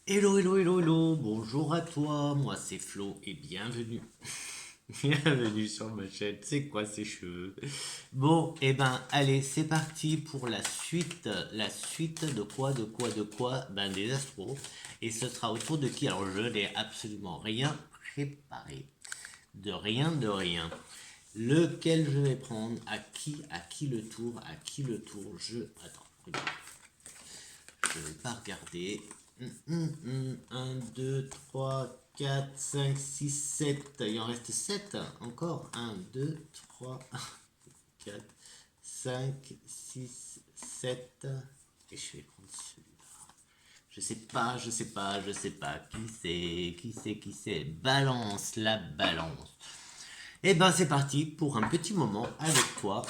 Hello, hello, hello, hello, bonjour à toi, moi c'est Flo et bienvenue. Bienvenue sur ma chaîne, c'est quoi ces cheveux? Bon, et ben allez, c'est parti pour la suite de quoi, Ben des astros. Et ce sera autour de qui? Alors je n'ai absolument rien préparé. De rien, de rien. Lequel je vais prendre? À qui le tour? À qui le tour? Attends, regarde. Je ne vais pas regarder. 1, 2, 3, 4, 5, 6, 7. Il en reste 7 encore. 1, 2, 3, 4, 5, 6, 7. Et je vais prendre celui-là. Je sais pas. Qui c'est? Balance, la balance. Et ben c'est parti pour un petit moment avec toi,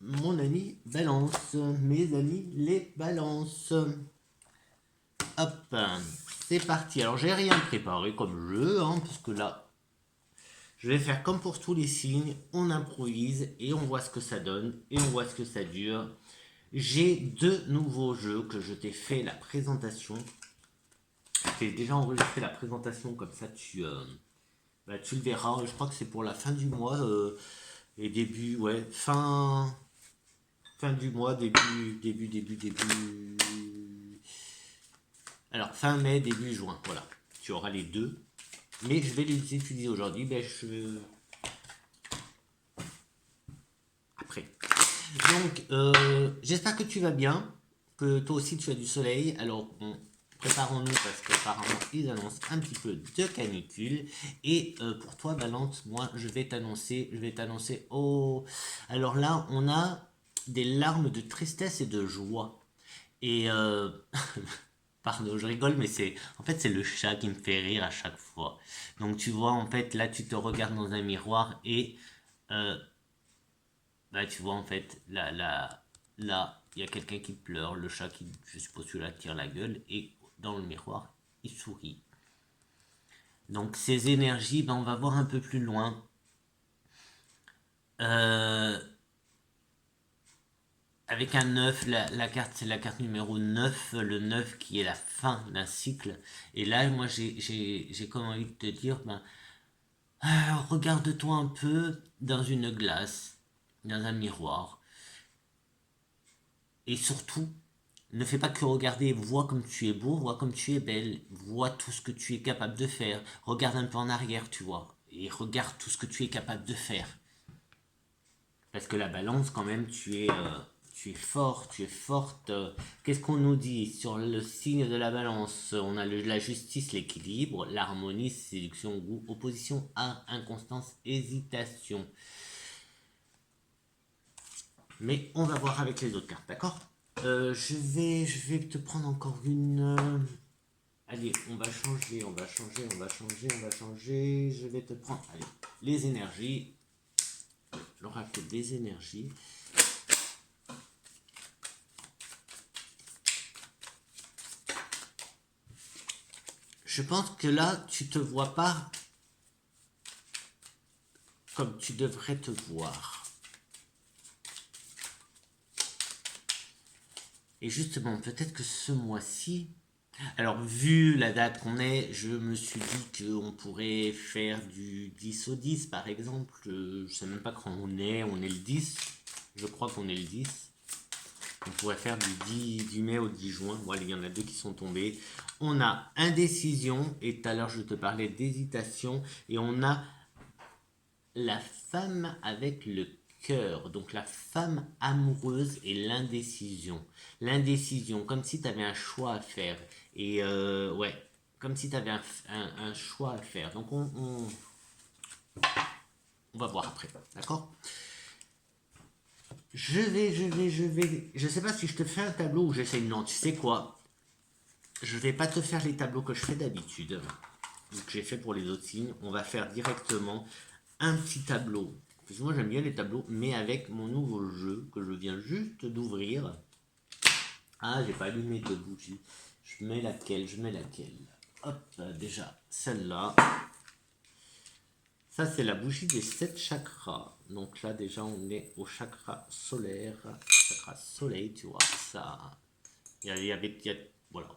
mon ami Balance. Mes amis les balances. Hop, c'est parti. Alors, j'ai rien préparé comme jeu, parce que là, je vais faire comme pour tous les signes. On improvise et on voit ce que ça donne et on voit ce que ça dure. J'ai deux nouveaux jeux que je t'ai fait la présentation. Je t'ai déjà enregistré la présentation, comme ça tu le verras. Je crois que c'est pour la fin du mois et début, ouais, fin du mois, début. Alors, fin mai, début juin, voilà. Tu auras les deux. Mais je vais les utiliser aujourd'hui. Après. Donc, j'espère que tu vas bien, que toi aussi tu as du soleil. Alors, bon, préparons-nous parce qu'apparemment ils annoncent un petit peu de canicule. Et pour toi, Balance, moi, je vais t'annoncer. Oh, alors là, on a des larmes de tristesse et de joie. Et pardon, je rigole, mais en fait, c'est le chat qui me fait rire à chaque fois. Donc, tu vois, en fait, là, tu te regardes dans un miroir et euh, bah, tu vois, en fait, là, il y a quelqu'un qui pleure, le chat qui, je suppose, celui-là, tire la gueule et dans le miroir, il sourit. Donc, ces énergies, ben, on va voir un peu plus loin. Euh, Avec un 9, la carte, c'est la carte numéro 9, le 9 qui est la fin d'un cycle. Et là, moi, j'ai comme envie de te dire, ben, regarde-toi un peu dans une glace, dans un miroir. Et surtout, ne fais pas que regarder, vois comme tu es beau, vois comme tu es belle, vois tout ce que tu es capable de faire. Regarde un peu en arrière, tu vois, et regarde tout ce que tu es capable de faire. Parce que la balance, quand même, tu es fort, tu es forte. Qu'est-ce qu'on nous dit sur le signe de la balance? On a la justice, l'équilibre, l'harmonie, séduction, goût, opposition à inconstance, hésitation. Mais on va voir avec les autres cartes, d'accord? Je vais te prendre encore une. Allez, on va changer. Je vais te prendre, allez, les énergies. L'oracle des énergies. Je pense que là, tu te vois pas comme tu devrais te voir. Et justement, peut-être que ce mois-ci, alors vu la date qu'on est, je me suis dit qu'on pourrait faire du 10 au 10 par exemple. Je sais même pas quand on est le 10. Je crois qu'on est le 10. On pourrait faire du mai au 10 juin. Voilà, il y en a deux qui sont tombés. On a indécision, et tout à l'heure je te parlais d'hésitation, et on a la femme avec le cœur, donc la femme amoureuse et l'indécision. L'indécision, comme si tu avais un choix à faire. Et ouais, comme si tu avais un choix à faire. Donc on va voir après, d'accord? Je sais pas si je te fais un tableau ou j'essaye. Non, tu sais quoi? Je vais pas te faire les tableaux que je fais d'habitude, que j'ai fait pour les autres signes. On va faire directement un petit tableau. Parce que moi j'aime bien les tableaux, mais avec mon nouveau jeu que je viens juste d'ouvrir. Ah, j'ai pas allumé de bougie. Je mets laquelle. Hop, déjà, celle-là. Ça, c'est la bougie des 7 chakras. Donc là, déjà, on est au chakra solaire. Chakra soleil, tu vois. Ça. Il y a, voilà.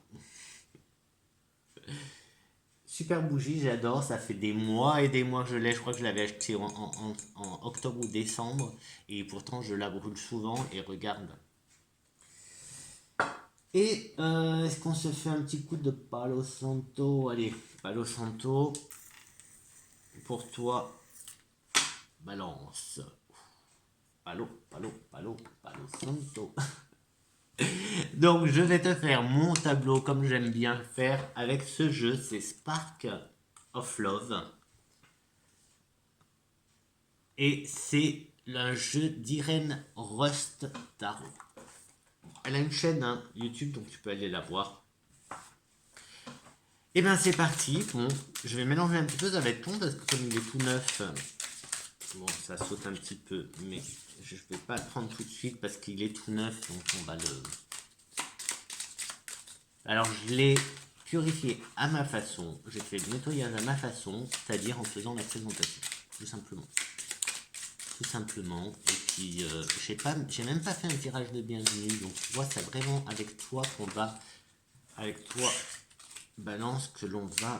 Super bougie, j'adore. Ça fait des mois et des mois que je l'ai. Je crois que je l'avais acheté en octobre ou décembre. Et pourtant, je la brûle souvent. Et regarde. Et est-ce qu'on se fait un petit coup de Palo Santo? Allez, Palo Santo. Pour toi, balance. Palo Santo. Donc, je vais te faire mon tableau comme j'aime bien faire avec ce jeu. C'est Spark of Love. Et c'est un jeu d'Irène Rust Tarot. Elle a une chaîne hein, YouTube, donc tu peux aller la voir. Et bien c'est parti. Bon, je vais mélanger un petit peu, ça va être con parce que comme il est tout neuf, bon, ça saute un petit peu, mais je ne vais pas le prendre tout de suite parce qu'il est tout neuf, donc on va le... Alors je l'ai purifié à ma façon, j'ai fait le nettoyage à ma façon, c'est-à-dire en faisant la présentation, tout simplement. Tout simplement. Et puis, j'ai même pas fait un tirage de bienvenue. Donc, tu vois, c'est vraiment avec toi qu'on va, avec toi, balance, que l'on va,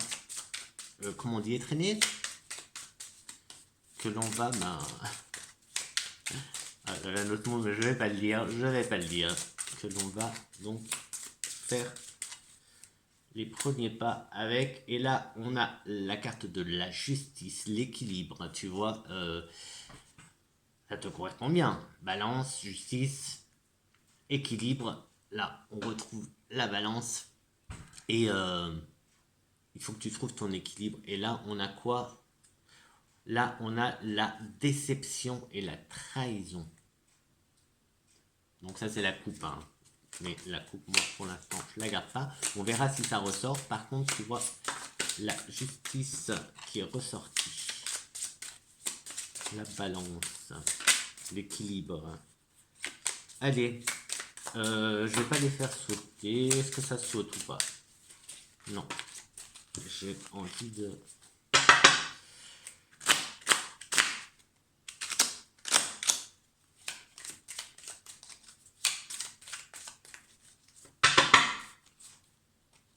comment on dit, étraîner, que l'on va, ben, ah, j'avais un autre mot, mais je vais pas le dire, que l'on va donc faire les premiers pas avec. Et là, on a la carte de la justice, l'équilibre, tu vois, ça te correspond bien. Balance, justice, équilibre. Là, on retrouve la balance. Et il faut que tu trouves ton équilibre. Et là, on a quoi? Là, on a la déception et la trahison. Donc ça, c'est la coupe. Hein. Mais la coupe, moi, pour l'instant, je la garde pas. On verra si ça ressort. Par contre, tu vois la justice qui est ressortie. La balance. L'équilibre. Allez. Je vais pas les faire sauter. Est-ce que ça saute ou pas? Non. J'ai envie de...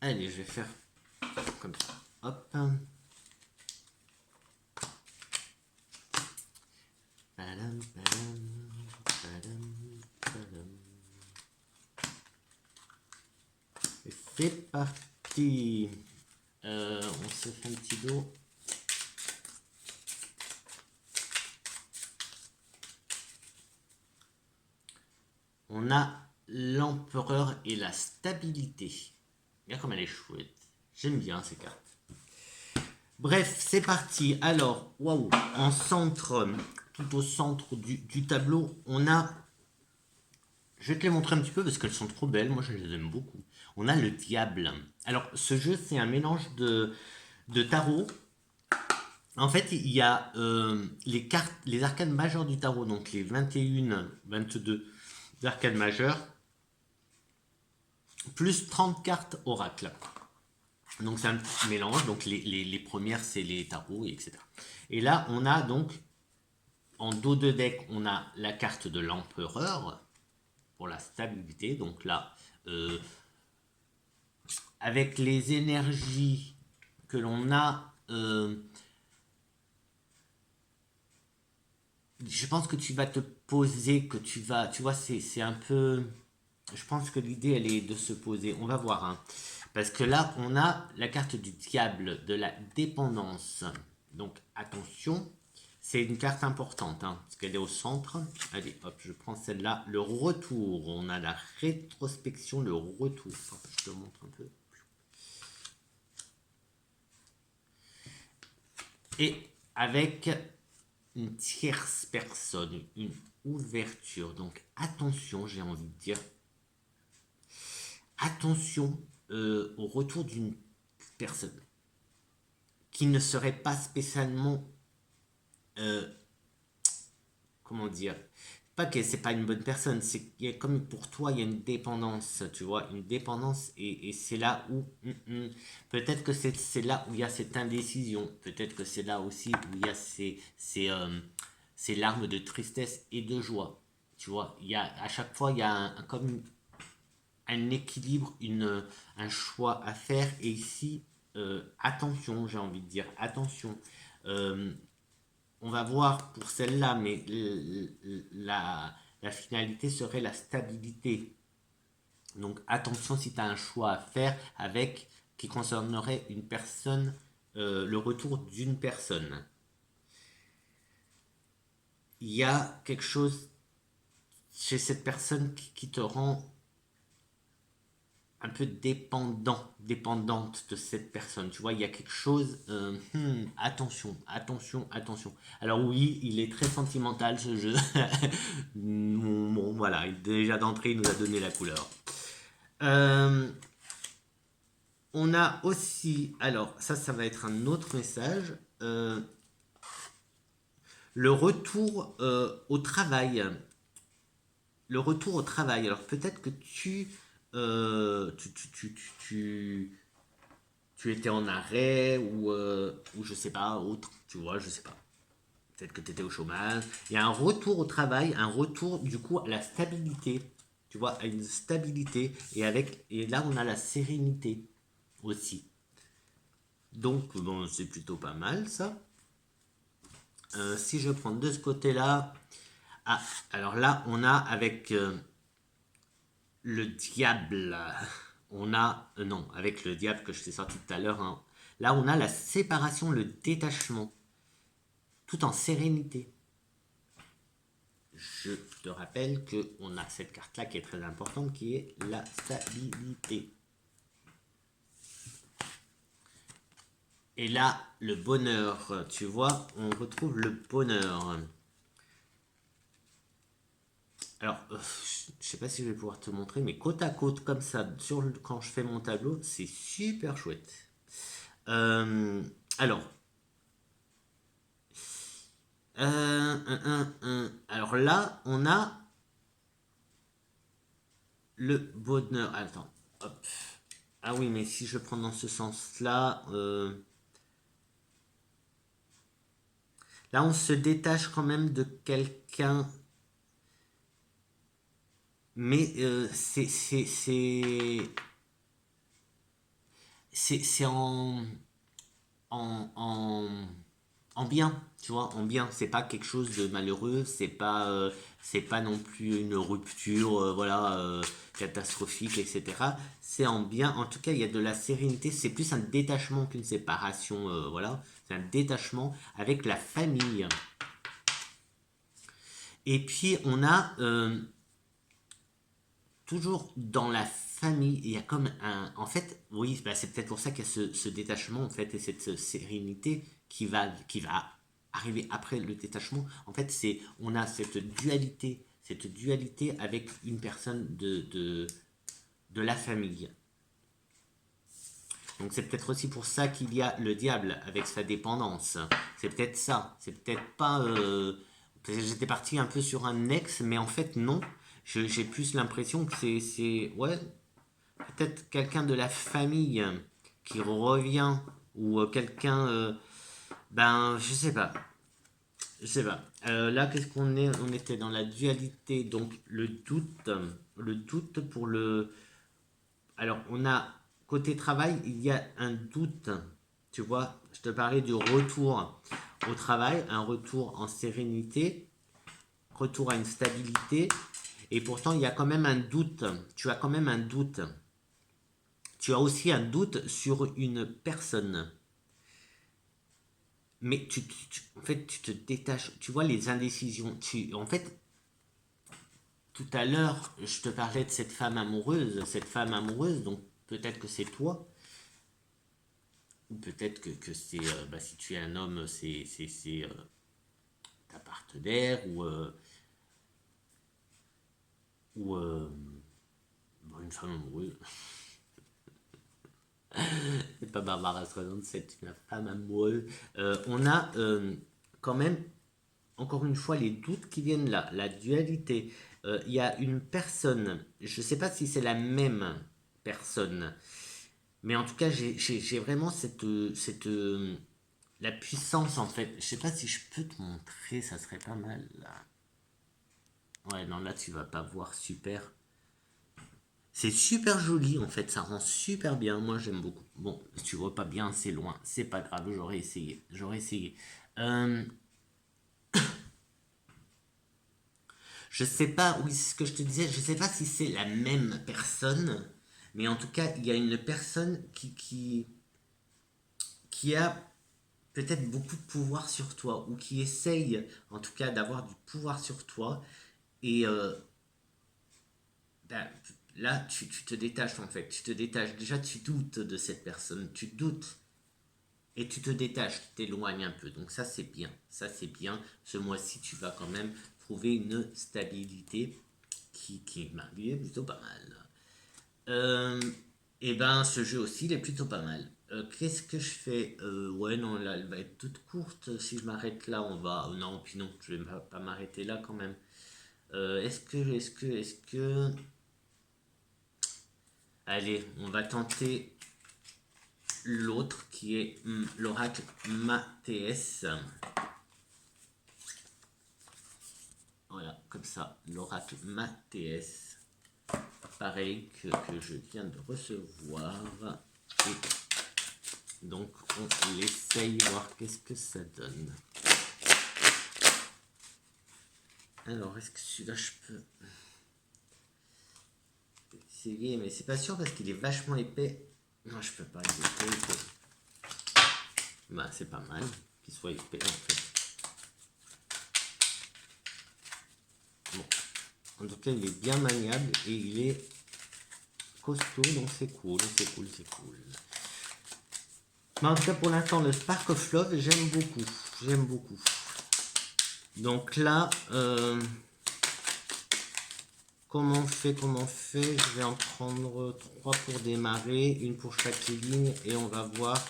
Allez, je vais faire comme ça. Hop. Padam, padam, padam, padam. Et c'est parti. On se fait un petit dos. On a l'empereur et la stabilité. Regarde comme elle est chouette. J'aime bien ces cartes. Bref, c'est parti. Alors, waouh, en centre, tout au centre du tableau, on a... Je vais te les montrer un petit peu parce qu'elles sont trop belles. Moi, je les aime beaucoup. On a le diable. Alors, ce jeu, c'est un mélange de tarot. En fait, il y a les cartes, les arcanes majeures du tarot, donc les 21, 22 arcanes majeures, plus 30 cartes oracle. Donc c'est un petit mélange, donc les premières c'est les tarots, etc. Et là on a donc, en dos de deck, on a la carte de l'empereur, pour la stabilité, donc là, avec les énergies que l'on a, je pense que tu vas te poser, que tu vas, tu vois, c'est un peu, je pense que l'idée elle est de se poser, on va voir, hein. Parce que là, on a la carte du diable, de la dépendance. Donc, attention, c'est une carte importante, hein, parce qu'elle est au centre. Allez, hop, je prends celle-là. Le retour, on a la rétrospection, le retour. Hop, je te montre un peu. Et avec une tierce personne, une ouverture. Donc, attention, j'ai envie de dire. Attention au retour d'une personne qui ne serait pas spécialement, comment dire, pas que c'est pas une bonne personne, c'est qu'il y a comme pour toi il y a une dépendance, tu vois, une dépendance et c'est là où peut-être que c'est là où il y a cette indécision, peut-être que c'est là aussi où il y a ces larmes de tristesse et de joie, tu vois, il y a à chaque fois il y a comme un équilibre, un choix à faire et ici attention, j'ai envie de dire, attention. Euh, on va voir pour celle-là, mais la finalité serait la stabilité. Donc attention si tu as un choix à faire avec qui concernerait une personne, le retour d'une personne. Il y a quelque chose chez cette personne qui te rend un peu dépendante de cette personne. Tu vois, il y a quelque chose. Attention, attention, attention. Alors oui, il est très sentimental ce jeu. Bon, voilà, déjà d'entrée, il nous a donné la couleur. Euh, on a aussi, alors ça va être un autre message. Le retour au travail. Le retour au travail. Alors peut-être que tu étais en arrêt ou je sais pas, autre, tu vois, je sais pas. Peut-être que tu étais au chômage. Il y a un retour au travail, un retour du coup à la stabilité, tu vois, à une stabilité. Et là, on a la sérénité aussi. Donc, bon, c'est plutôt pas mal ça. Si je prends de ce côté-là, ah, alors là, on a avec le diable. On a, non, avec le diable que je t'ai sorti tout à l'heure, hein. Là, on a la séparation, le détachement, tout en sérénité. Je te rappelle qu'on a cette carte-là qui est très importante, qui est la stabilité. Et là, le bonheur, tu vois, on retrouve le bonheur. Alors, je sais pas si je vais pouvoir te montrer, mais côte à côte, comme ça, quand je fais mon tableau, c'est super chouette. Euh, alors, alors là, on a le bonheur. Attends, hop. Ah oui, mais si je prends dans ce sens-là, là, on se détache quand même de quelqu'un, mais c'est en, en, en bien, tu vois, en bien. C'est pas quelque chose de malheureux, c'est pas non plus une rupture, voilà, catastrophique, etc. C'est en bien. En tout cas, il y a de la sérénité. C'est plus un détachement qu'une séparation, voilà. C'est un détachement avec la famille. Et puis, on a toujours dans la famille, il y a comme un. En fait, oui, bah, c'est peut-être pour ça qu'il y a ce détachement, en fait, et cette sérénité qui va arriver après le détachement. En fait, on a cette dualité avec une personne de la famille. Donc c'est peut-être aussi pour ça qu'il y a le diable avec sa dépendance. C'est peut-être ça. C'est peut-être pas. J'étais parti un peu sur un ex, mais en fait non. J'ai plus l'impression que ouais, peut-être quelqu'un de la famille qui revient ou quelqu'un. Ben, je sais pas. Je sais pas. Là, qu'est-ce qu'on est? On était dans la dualité, donc le doute. Le doute pour le. Alors, on a côté travail, il y a un doute. Tu vois, je te parlais du retour au travail, un retour en sérénité, retour à une stabilité. Et pourtant, il y a quand même un doute. Tu as quand même un doute. Tu as aussi un doute sur une personne. Mais en fait, tu te détaches. Tu vois les indécisions. En fait, tout à l'heure, je te parlais de cette femme amoureuse. Cette femme amoureuse, donc peut-être que c'est toi. Ou peut-être que c'est, bah, si tu es un homme, c'est ta partenaire ou bon, une femme amoureuse. C'est pas Barbara Streisand, c'est une femme amoureuse. On a quand même, encore une fois, les doutes qui viennent là, la dualité. Il y a une personne, je sais pas si c'est la même personne, mais en tout cas, j'ai vraiment la puissance en fait. Je sais pas si je peux te montrer, ça serait pas mal là. Ouais, non, là tu vas pas voir super. C'est super joli en fait, ça rend super bien. Moi j'aime beaucoup. Bon, si tu vois pas bien, c'est loin, c'est pas grave, j'aurais essayé. J'aurais essayé. Euh, je sais pas, oui, c'est ce que je te disais, je sais pas si c'est la même personne, mais en tout cas, il y a une personne qui a peut-être beaucoup de pouvoir sur toi, ou qui essaye en tout cas d'avoir du pouvoir sur toi. Et ben, là, tu te détaches en fait. Tu te détaches. Déjà, tu doutes de cette personne. Tu doutes. Et tu te détaches, tu t'éloignes un peu. Donc ça, c'est bien. Ça, c'est bien. Ce mois-ci, tu vas quand même trouver une stabilité qui est plutôt pas mal. Euh, et ben, ce jeu aussi, il est plutôt pas mal. Qu'est-ce que je fais? Ouais, non, là, elle va être toute courte. Si je m'arrête là, on va. Non, puis non, je vais pas m'arrêter là quand même. Est-ce que. Allez, on va tenter l'autre qui est l'oracle Mathéès. Voilà, comme ça, l'oracle Mathéès. Pareil que je viens de recevoir. Et donc, on essaye voir qu'est-ce que ça donne. Alors, est-ce que celui-là, je peux essayer? Mais c'est pas sûr parce qu'il est vachement épais. Non, je peux pas, il est trop épais. Bah, c'est pas mal qu'il soit épais en fait. Bon. En tout cas, il est bien maniable et il est costaud, donc c'est cool, c'est cool, c'est cool. Mais en tout cas, pour l'instant, le Spark of Love, j'aime beaucoup. J'aime beaucoup. Donc là, comment on fait? Je vais en prendre 3 pour démarrer, une pour chaque ligne, et on va voir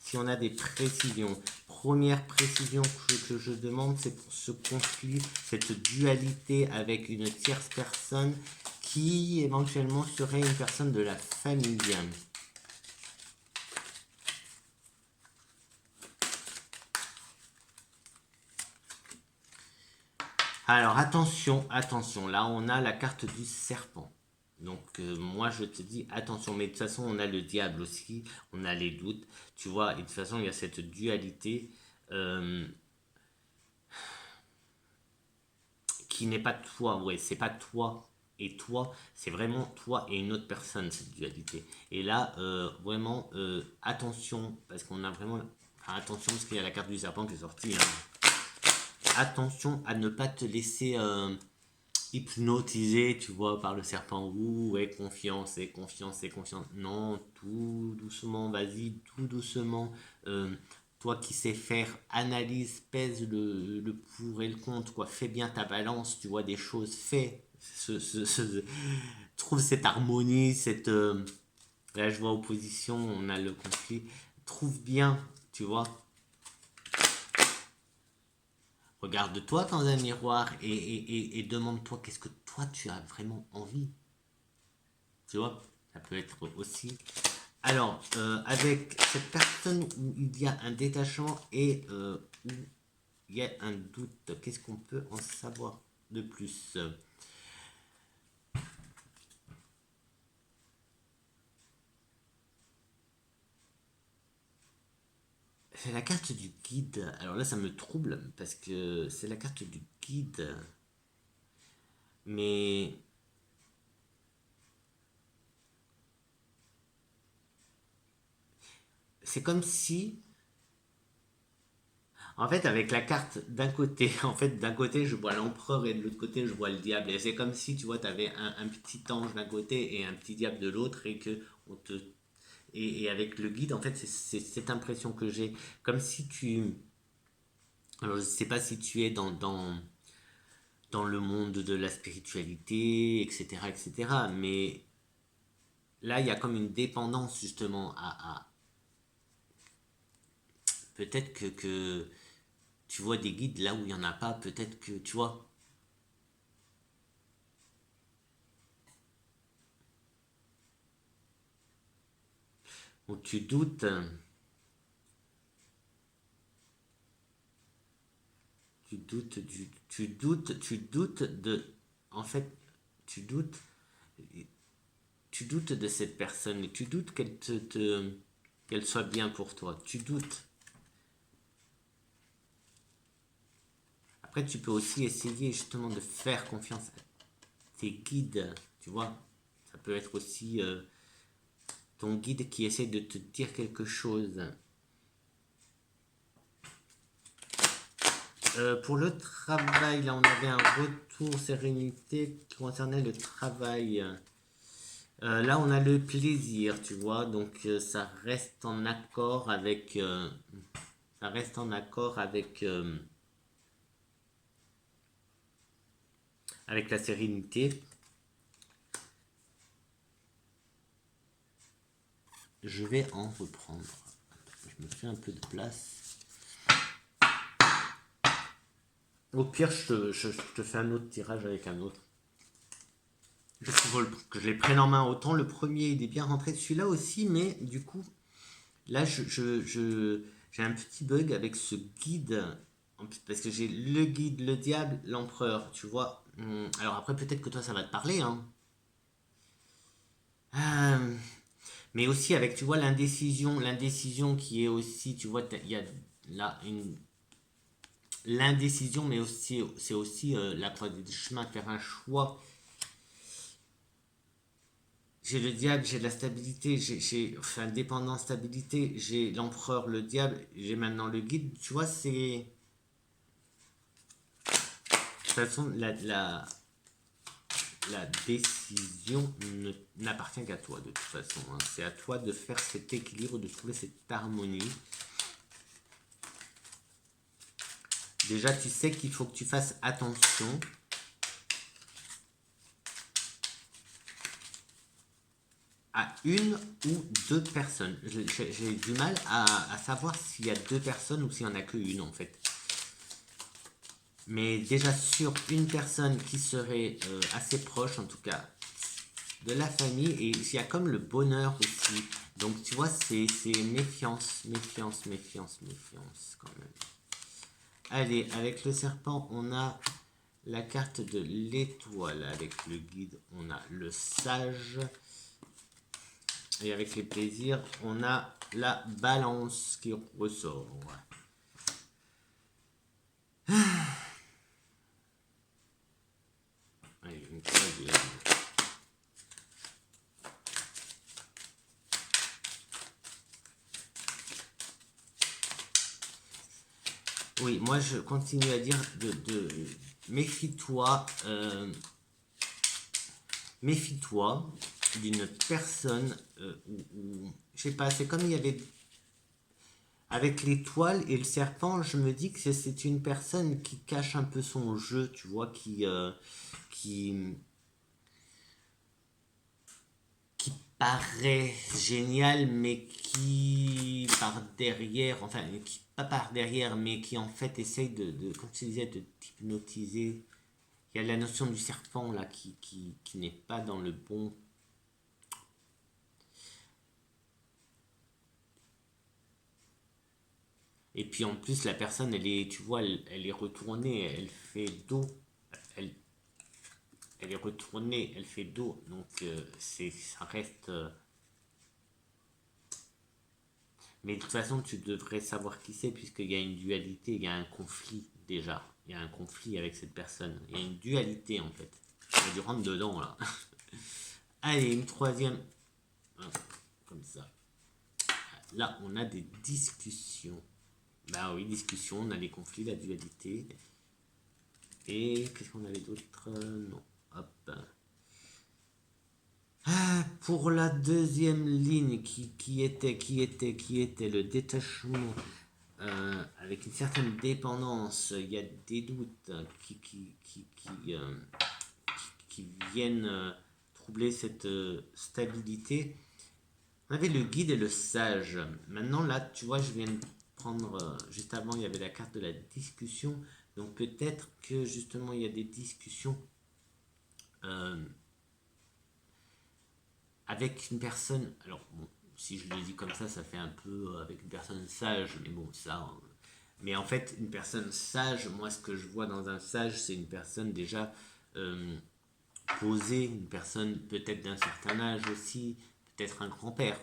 si on a des précisions. Première précision que je demande, c'est pour ce conflit, cette dualité avec une tierce personne qui éventuellement serait une personne de la famille. Alors attention, attention, là on a la carte du serpent. Donc moi je te dis attention, mais de toute façon on a le diable aussi, on a les doutes, tu vois, et de toute façon il y a cette dualité euh, qui n'est pas toi, ouais, c'est pas toi, c'est vraiment toi et une autre personne cette dualité. Et là vraiment attention, parce qu'on a vraiment, enfin, attention parce qu'il y a la carte du serpent qui est sortie, hein. Attention à ne pas te laisser hypnotisé, tu vois, par le serpent. Ouh, et confiance, et confiance, et confiance. Non, tout doucement, vas-y, tout doucement. Toi qui sais faire analyse, pèse le pour et le contre, quoi. Fais bien ta balance, tu vois, des choses, fais. Trouve cette harmonie, cette. Là, je vois opposition, on a le conflit. Trouve bien, tu vois. Regarde-toi dans un miroir et demande-toi qu'est-ce que toi tu as vraiment envie. Tu vois, ça peut être aussi. Alors, avec cette personne où il y a un détachement et où il y a un doute, qu'est-ce qu'on peut en savoir de plus? C'est la carte du guide. Alors là, ça me trouble parce que c'est la carte du guide. Mais c'est comme si en fait, avec la carte d'un côté, en fait, d'un côté, je vois l'empereur et de l'autre côté, je vois le diable. Et c'est comme si, tu vois, tu avais un petit ange d'un côté et un petit diable de l'autre et que on te... Et avec le guide, en fait, c'est cette impression que j'ai. Comme si tu... Alors, je ne sais pas si tu es dans le monde de la spiritualité, etc., etc. Mais là, il y a comme une dépendance, justement, peut-être que tu vois des guides là où il n'y en a pas. Peut-être que, tu vois, où tu doutes... tu doutes de, en fait, tu doutes, tu doutes de cette personne et tu doutes qu'elle soit bien pour toi. Tu doutes. Après, tu peux aussi essayer justement de faire confiance à tes guides, tu vois. Ça peut être aussi ton guide qui essaie de te dire quelque chose. Pour le travail, là, on avait un retour sérénité qui concernait le travail. Là, on a le plaisir, tu vois, donc ça reste en accord avec, ça reste en accord avec la sérénité. Je vais en reprendre. Je me fais un peu de place. Au pire, je te fais un autre tirage avec un autre. Je faut que je les prenne en main. Autant le premier, il est bien rentré. Celui-là aussi, mais du coup, là, j'ai un petit bug avec ce guide. Parce que j'ai le guide, le diable, l'empereur, tu vois. Alors après, peut-être que toi, ça va te parler, hein. Mais aussi avec, tu vois, l'indécision qui est aussi, tu vois, il y a là une l'indécision, mais aussi c'est aussi la croix du chemin, faire un choix. J'ai le diable, j'ai de la stabilité, j'ai enfin dépendance, stabilité, j'ai l'empereur, le diable, j'ai maintenant le guide. Tu vois, c'est de toute façon la décision n'appartient qu'à toi de toute façon, hein. C'est à toi de faire cet équilibre, de trouver cette harmonie. Déjà, tu sais qu'il faut que tu fasses attention à une ou deux personnes. J'ai du mal à savoir s'il y a deux personnes ou s'il n'y en a qu'une en fait. Mais déjà sur une personne qui serait assez proche en tout cas de la famille, et il y a comme le bonheur aussi. Donc tu vois, c'est méfiance, méfiance, méfiance, méfiance quand même. Allez, avec le serpent, on a la carte de l'étoile. Avec le guide, on a le sage. Et avec les plaisirs, on a la balance qui ressort. Allez, une troisième. Oui, moi je continue à dire de méfie-toi, méfie-toi d'une personne où je sais pas, c'est comme il y avait avec l'étoile et le serpent, je me dis que c'est une personne qui cache un peu son jeu, tu vois, qui, qui paraît génial, mais qui par derrière, enfin, qui pas par derrière, mais qui en fait essaye comme tu disais, de t'hypnotiser. Il y a la notion du serpent là qui n'est pas dans le bon. Et puis en plus, la personne, elle est, tu vois, elle est retournée, elle fait dos. Elle, elle est retournée, elle fait dos. Donc ça reste. Mais de toute façon, tu devrais savoir qui c'est, puisqu'il y a une dualité, il y a un conflit déjà. Il y a un conflit avec cette personne. Il y a une dualité en fait. Il y a du rentre dedans là. Allez, une troisième. Comme ça. Là, on a des discussions. Bah oui, discussion, on a les conflits, la dualité. Et qu'est-ce qu'on avait d'autre? Non. Hop. Pour la deuxième ligne qui était le détachement avec une certaine dépendance, il y a des doutes qui viennent troubler cette stabilité. On avait le guide et le sage. Maintenant là, tu vois, je viens de prendre, juste avant, il y avait la carte de la discussion. Donc peut-être que justement, il y a des discussions euh, avec une personne. Alors bon, si je le dis comme ça fait un peu avec une personne sage, mais bon, ça. Mais en fait, une personne sage, moi, ce que je vois dans un sage, c'est une personne déjà posée, une personne peut-être d'un certain âge aussi, peut-être un grand-père.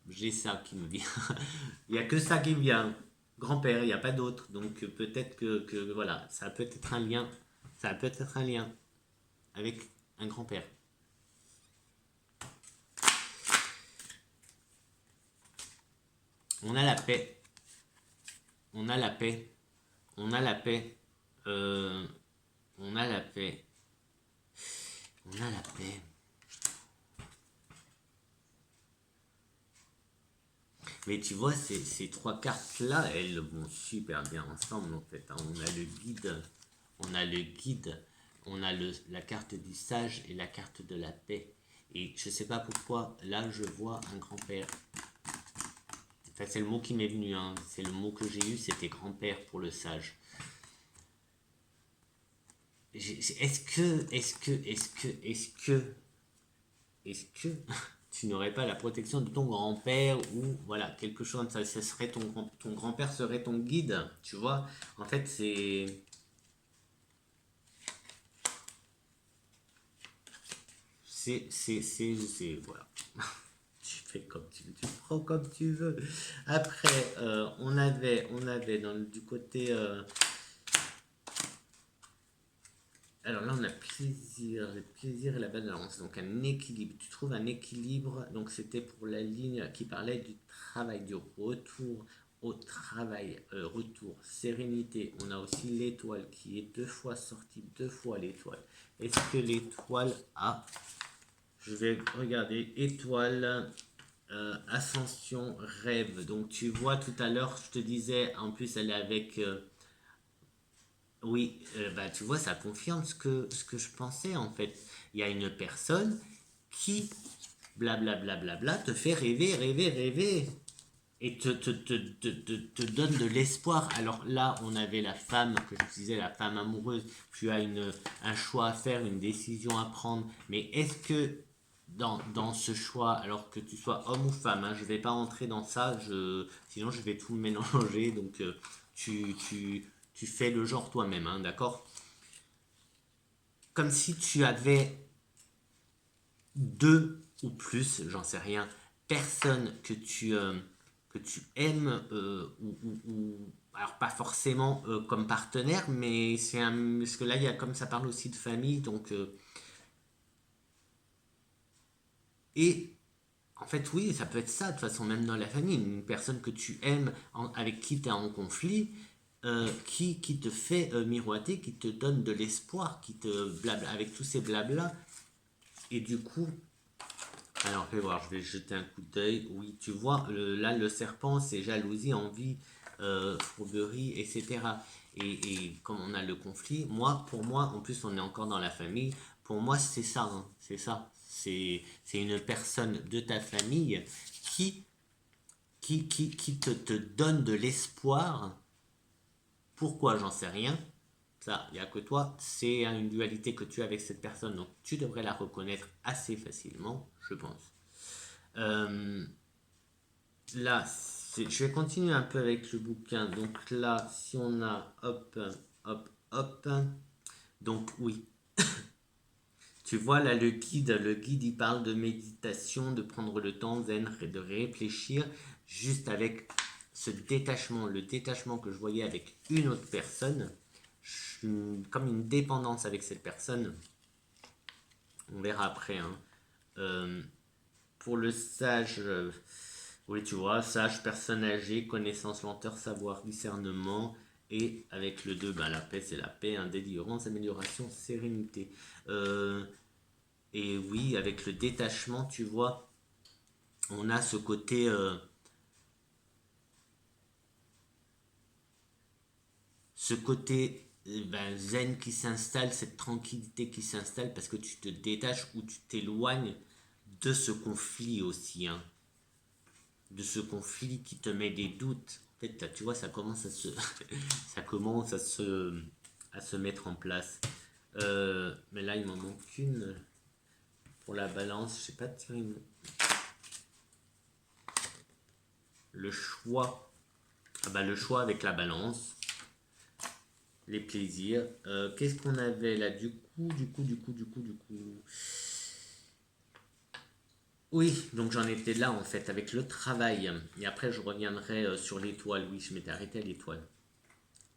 J'ai ça qui me vient. Il n'y a que ça qui me vient. Grand-père, il n'y a pas d'autre. Donc peut-être que voilà, ça peut être un lien. Ça peut être un lien avec un grand-père. On a la paix. On a la paix. On a la paix. On a la paix. On a la paix. Mais tu vois, ces trois cartes-là, elles vont super bien ensemble en fait. On a le guide, on a le guide, on a la carte du sage et la carte de la paix. Et je sais pas pourquoi, là je vois un grand-père. Enfin, c'est le mot qui m'est venu, hein. C'est le mot que j'ai eu, c'était grand-père pour le sage. Est-ce que tu n'aurais pas la protection de ton grand-père ou voilà, quelque chose comme ça, ce serait ton grand-père serait ton guide, tu vois? En fait, voilà. Tu fais comme tu veux, tu prends comme tu veux. Après, on avait du côté. Alors là, on a le plaisir et la balance. Donc un équilibre. Tu trouves un équilibre. Donc c'était pour la ligne qui parlait du travail, du retour au travail, retour, sérénité. On a aussi l'étoile qui est deux fois sortie, deux fois l'étoile. Est-ce que l'étoile a... Je vais regarder. Étoile, ascension, rêve. Donc tu vois tout à l'heure, je te disais, en plus elle est avec... oui, bah, tu vois, ça confirme ce que je pensais en fait. Il y a une personne qui, blablabla, te fait rêver, rêver, rêver, et te donne de l'espoir. Alors là, on avait la femme, que je disais, la femme amoureuse, tu as un choix à faire, une décision à prendre, mais est-ce que dans ce choix, alors que tu sois homme ou femme, hein, je ne vais pas entrer dans ça, sinon je vais tout mélanger, donc tu, tu, tu fais le genre toi-même, hein, d'accord? Comme si tu avais deux ou plus, j'en sais rien, personnes que tu aimes, alors pas forcément comme partenaire, mais parce que là, comme ça parle aussi de famille, donc, et en fait, oui, ça peut être ça, de toute façon, même dans la famille, une personne que tu aimes, avec qui tu es en conflit, qui te fait miroiter, qui te donne de l'espoir, qui te blabla, avec tous ces blabla, et du coup, alors fais voir, je vais jeter un coup d'œil, oui, tu vois, là, le serpent, c'est jalousie, envie, fourberie, etc. Et comme on a le conflit, pour moi, en plus, on est encore dans la famille, pour moi, c'est ça, hein, c'est ça. C'est une personne de ta famille qui, qui te donne de l'espoir. Pourquoi, j'en sais rien. Ça, il n'y a que toi. C'est une dualité que tu as avec cette personne, donc tu devrais la reconnaître assez facilement, je pense. Euh, Là, je vais continuer un peu avec le bouquin. Donc là, si on a hop, hop, hop. Donc oui, tu vois là le guide il parle de méditation, de prendre le temps zen, de réfléchir juste avec ce détachement, le détachement que je voyais avec une autre personne, comme une dépendance avec cette personne. On verra après, hein. Euh, pour le sage, oui, tu vois, sage, personne âgée, connaissance, lenteur, savoir, discernement. Et avec le 2, ben, la paix, c'est la paix, hein, délivrance, amélioration, sérénité. Euh, et oui, avec le détachement, tu vois, on a ce côté ben, zen qui s'installe, cette tranquillité qui s'installe parce que tu te détaches ou tu t'éloignes de ce conflit aussi, hein, de ce conflit qui te met des doutes. En fait, tu vois, ça commence ça commence à se mettre en place. Mais là, il m'en manque une pour la balance. Je sais pas tirer le choix. Ah bah, le choix avec la balance. les plaisirs. Qu'est-ce qu'on avait là du coup. Oui, donc j'en étais là en fait avec le travail. Et après je reviendrai sur l'étoile. Oui, je m'étais arrêté à l'étoile.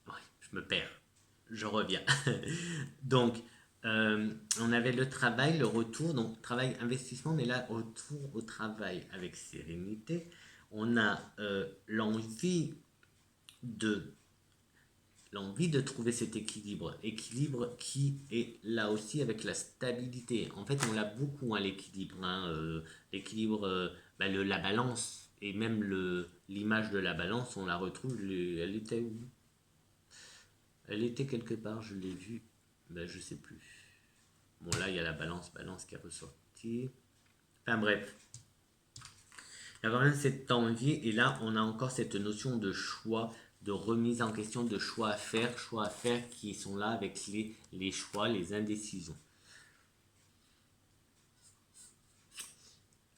Oui, je me perds. Je reviens. Donc, on avait le travail, le retour, donc travail, investissement, mais là, retour au travail avec sérénité. On a l'envie de trouver cet équilibre, équilibre qui est là aussi avec la stabilité. En fait, on l'a beaucoup, hein, l'équilibre, hein, l'équilibre, bah, la balance, et même l'image de la balance, on la retrouve, elle était où? Elle était quelque part, je l'ai vue, ben, je sais plus. Bon, là, il y a la balance qui est ressortie. Enfin bref, il y a quand même cette envie, et là, on a encore cette notion de choix, de remise en question, de choix à faire qui sont là avec les choix, les indécisions.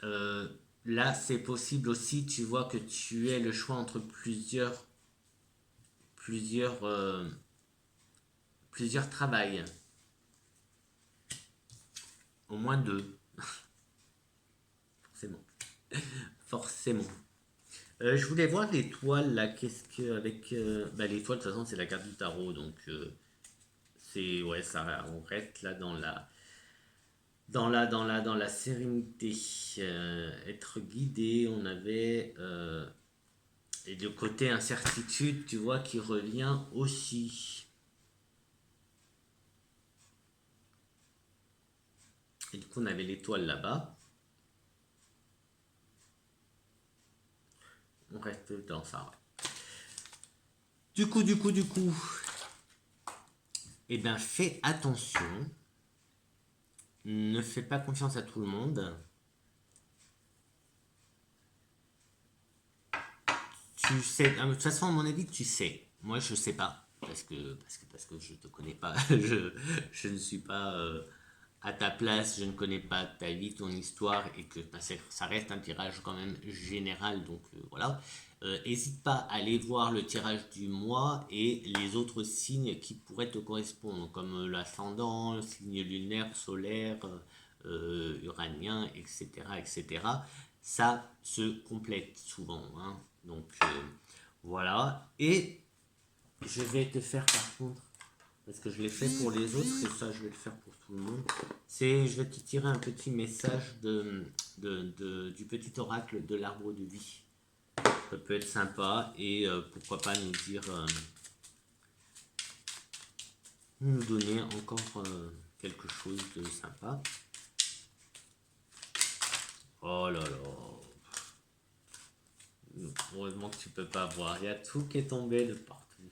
Euh, Là, c'est possible aussi, tu vois, que tu aies le choix entre plusieurs, plusieurs travails, au moins deux, forcément. Forcément. Je voulais voir l'étoile là, qu'est-ce que avec bah, l'étoile de toute façon c'est la carte du tarot donc c'est ouais ça on reste là dans la sérénité. Être guidé, on avait et de côté incertitude, tu vois qui revient aussi. Et du coup on avait l'étoile là-bas. On reste dans ça. Ouais. Du coup, eh bien fais attention, ne fais pas confiance à tout le monde. Tu sais, de toute façon, à mon avis, tu sais. Moi, je sais pas. Parce que je te connais pas. Je ne suis pas à ta place. Je ne connais pas ta vie, ton histoire. Et que bah, ça reste un tirage quand même général. Donc voilà. Hésite pas à aller voir le tirage du mois et les autres signes qui pourraient te correspondre. Comme l'ascendant, le signe lunaire, solaire, uranien, etc. etc. Ça se complète souvent. Hein. Donc voilà. Et je vais te faire par contre, parce que je l'ai fait pour les autres, et ça je vais le faire pour tout le monde. Je vais te tirer un petit message du petit oracle de l'arbre de vie. Ça peut être sympa et pourquoi pas nous donner encore quelque chose de sympa. Oh là là. Heureusement que tu peux pas voir. Il y a tout qui est tombé de partout.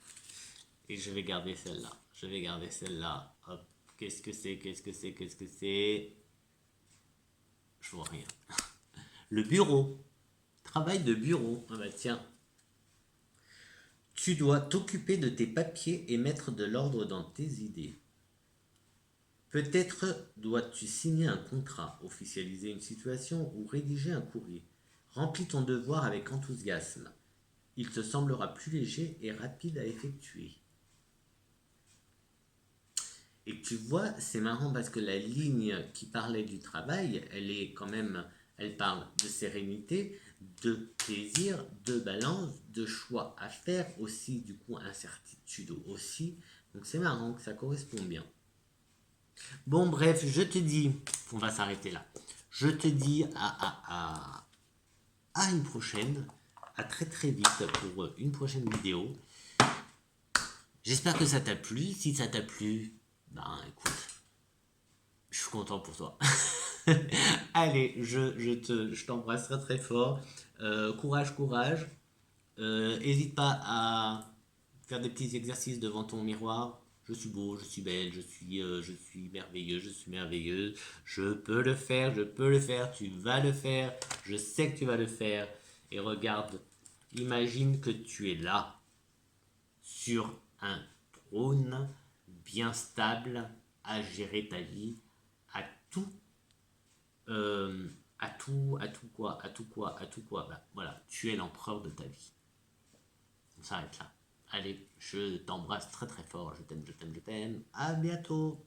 Et je vais garder celle-là. Je vais garder celle-là. Hop. Qu'est-ce que c'est? Qu'est-ce que c'est? Qu'est-ce que c'est? Je vois rien. Le bureau. Travail de bureau. Ah bah tiens. Tu dois t'occuper de tes papiers et mettre de l'ordre dans tes idées. Peut-être dois-tu signer un contrat, officialiser une situation ou rédiger un courrier. Remplis ton devoir avec enthousiasme. Il te semblera plus léger et rapide à effectuer. Et tu vois, c'est marrant parce que la ligne qui parlait du travail, elle est quand même, elle parle de sérénité, de plaisir, de balance, de choix à faire aussi, du coup, incertitude aussi. Donc c'est marrant que ça correspond bien. Bon, bref, je te dis, on va s'arrêter là. Je te dis à une prochaine, à très très vite pour une prochaine vidéo. J'espère que ça t'a plu. Si ça t'a plu, ben écoute, je suis content pour toi. Allez, je t'embrasse très très fort. Courage, courage. Hésite pas à faire des petits exercices devant ton miroir. Je suis beau, je suis belle, je suis merveilleux, je suis merveilleuse. Je peux le faire, je peux le faire, tu vas le faire. Je sais que tu vas le faire. Et regarde, imagine que tu es là, sur un trône bien stable, à gérer ta vie, à tout à tout quoi. Bah, voilà, tu es l'empereur de ta vie. On s'arrête là. Allez, je t'embrasse très très fort. Je t'aime, je t'aime, je t'aime. À bientôt.